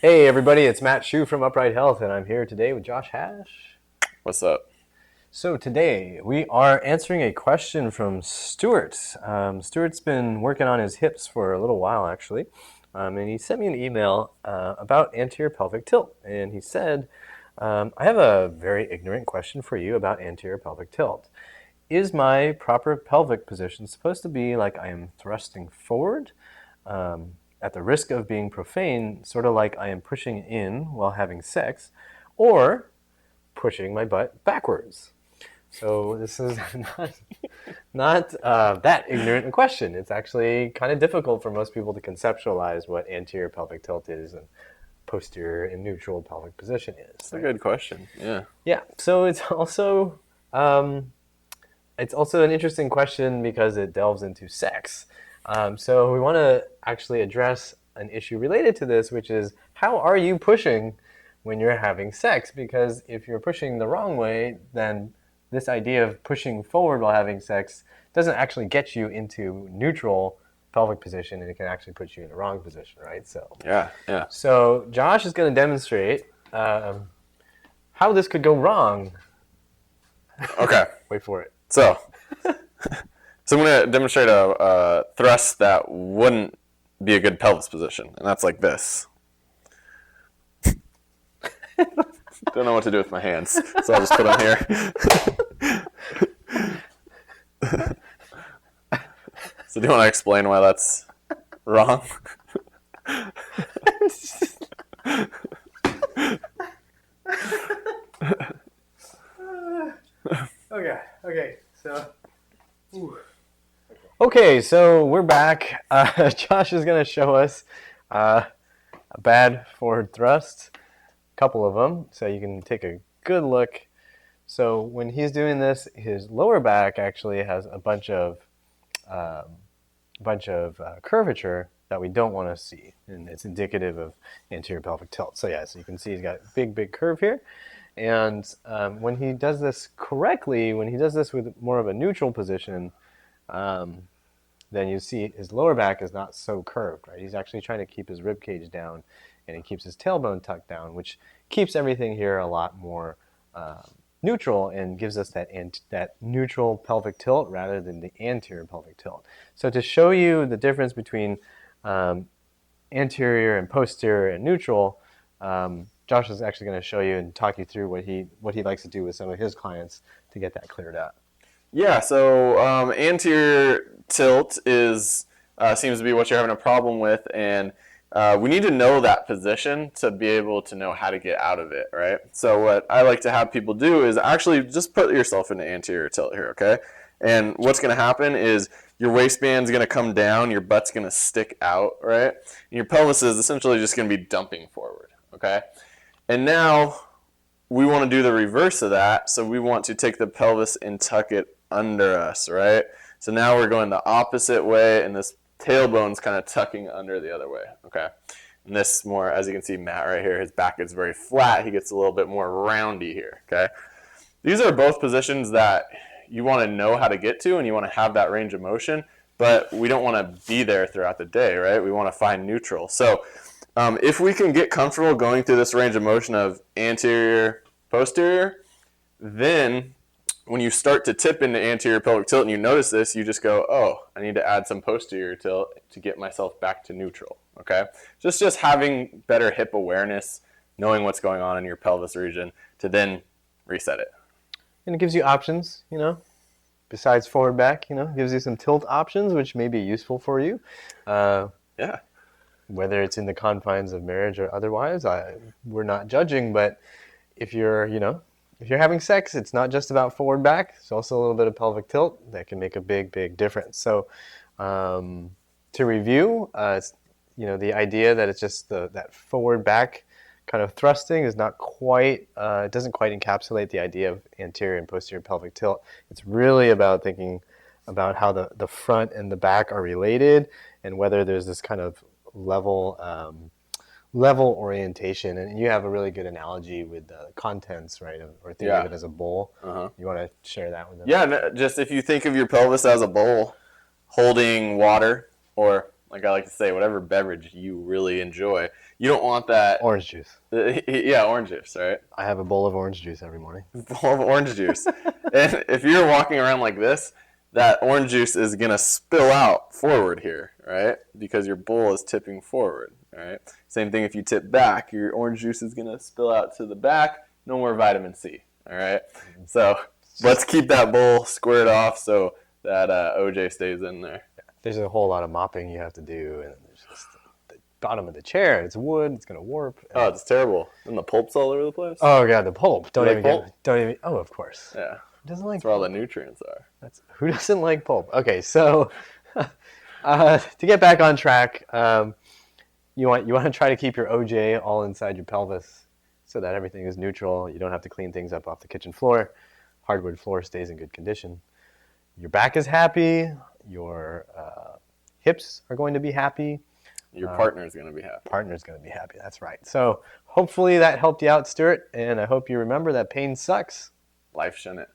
Hey everybody, it's Matt Shu from Upright Health, and I'm here today with Josh Hash. What's up? So today we are answering a question from Stuart. Stuart's been working on his hips for a little while, actually, and he sent me an email about anterior pelvic tilt. And he said, "I have a very ignorant question for you about anterior pelvic tilt. Is my proper pelvic position supposed to be like I am thrusting forward?" At the risk of being profane, sort of like I am pushing in while having sex, or pushing my butt backwards. So this is not that ignorant a question. It's actually kind of difficult for most people to conceptualize what anterior pelvic tilt is and posterior and neutral pelvic position is, It's a right? good question. Yeah. Yeah. So um, it's also an interesting question because it delves into sex. So we want to actually address an issue related to this, which is how are you pushing when you're having sex? Because if you're pushing the wrong way, then this idea of pushing forward while having sex doesn't actually get you into neutral pelvic position, and it can actually put you in the wrong position, right? So, Yeah. Yeah. so Josh is going to demonstrate how this could go wrong. Okay. Wait for it. So, so I'm going to demonstrate a thrust that wouldn't be a good pelvis position, and that's like this. Don't know what to do with my hands, so I'll just put them here. So, do you want to explain why that's wrong? Okay. Okay. So. Ooh. Okay, so we're back. Josh is going to show us a bad forward thrust, a couple of them, so you can take a good look. So when he's doing this, his lower back actually has a bunch of curvature that we don't want to see, and it's indicative of anterior pelvic tilt. So yeah, so you can see he's got a big curve here. And when he does this correctly, when he does this with more of a neutral position, um, then you see his lower back is not so curved, right? He's actually trying to keep his rib cage down, and he keeps his tailbone tucked down, which keeps everything here a lot more uh, neutral and gives us that neutral pelvic tilt rather than the anterior pelvic tilt. So to show you the difference between um, anterior and posterior and neutral, Josh is actually going to show you and talk you through what he likes to do with some of his clients to get that cleared up. Yeah. So, anterior tilt is seems to be what you're having a problem with, and we need to know that position to be able to know how to get out of it, right? So what I like to have people do is actually just put yourself into anterior tilt here, okay? And what's going to happen is your waistband's going to come down, your butt's going to stick out, right? And your pelvis is essentially just going to be dumping forward, okay? And now we want to do the reverse of that. So we want to take the pelvis and tuck it under us, right? So now we're going the opposite way, and this tailbone's kind of tucking under the other way, okay? And this more, as you can see, Matt right here, his back is very flat. He gets a little bit more roundy here, okay? These are both positions that you want to know how to get to, and you want to have that range of motion, but we don't want to be there throughout the day, right? We want to find neutral. So if we can get comfortable going through this range of motion of anterior, posterior, then when you start to tip into anterior pelvic tilt and you notice this, you just go, oh, I need to add some posterior tilt to get myself back to neutral, okay? Just having better hip awareness, knowing what's going on in your pelvis region to then reset it. And it gives you options, besides forward back, gives you some tilt options, which may be useful for you, uh, Yeah. whether it's in the confines of marriage or otherwise. We're not judging, but if you're having sex, it's not just about forward back. It's also a little bit of pelvic tilt that can make a big difference. So, to review, the idea that it's just that forward back kind of thrusting is not quite, it doesn't quite encapsulate the idea of anterior and posterior pelvic tilt. It's really about thinking about how the front and the back are related and whether there's this kind of level orientation. And you have a really good analogy with the contents, right? Or think of Yeah. it as a bowl. Uh-huh. You want to share that with them? Yeah, just if you think of your pelvis as a bowl holding water or like I like to say, whatever beverage you really enjoy. You don't want that. Orange juice. Yeah, orange juice, right? I have a bowl of orange juice every morning. Bowl of orange juice. And if you're walking around like this, that orange juice is going to spill out forward here, right? Because your bowl is tipping forward, right? Same thing if you tip back, your orange juice is going to spill out to the back. No more vitamin C, all right? So let's keep that bowl squared off so that OJ stays in there. There's a whole lot of mopping you have to do, and there's just the bottom of the chair. It's wood. It's gonna warp. Oh, it's terrible. And the pulp's all over the place. Oh god, the pulp. Don't You even like pulp? get. Don't even. Oh, of course. Yeah, Who doesn't like that's where all pulp? the nutrients are. Who doesn't like pulp? Okay, so to get back on track, you want to try to keep your OJ all inside your pelvis so that everything is neutral. You don't have to clean things up off the kitchen floor. Hardwood floor stays in good condition. Your back is happy. Your hips are going to be happy. Your partner's going to be happy. Partner's going to be happy. That's right. So hopefully that helped you out, Stuart. And I hope you remember that pain sucks. Life shouldn't.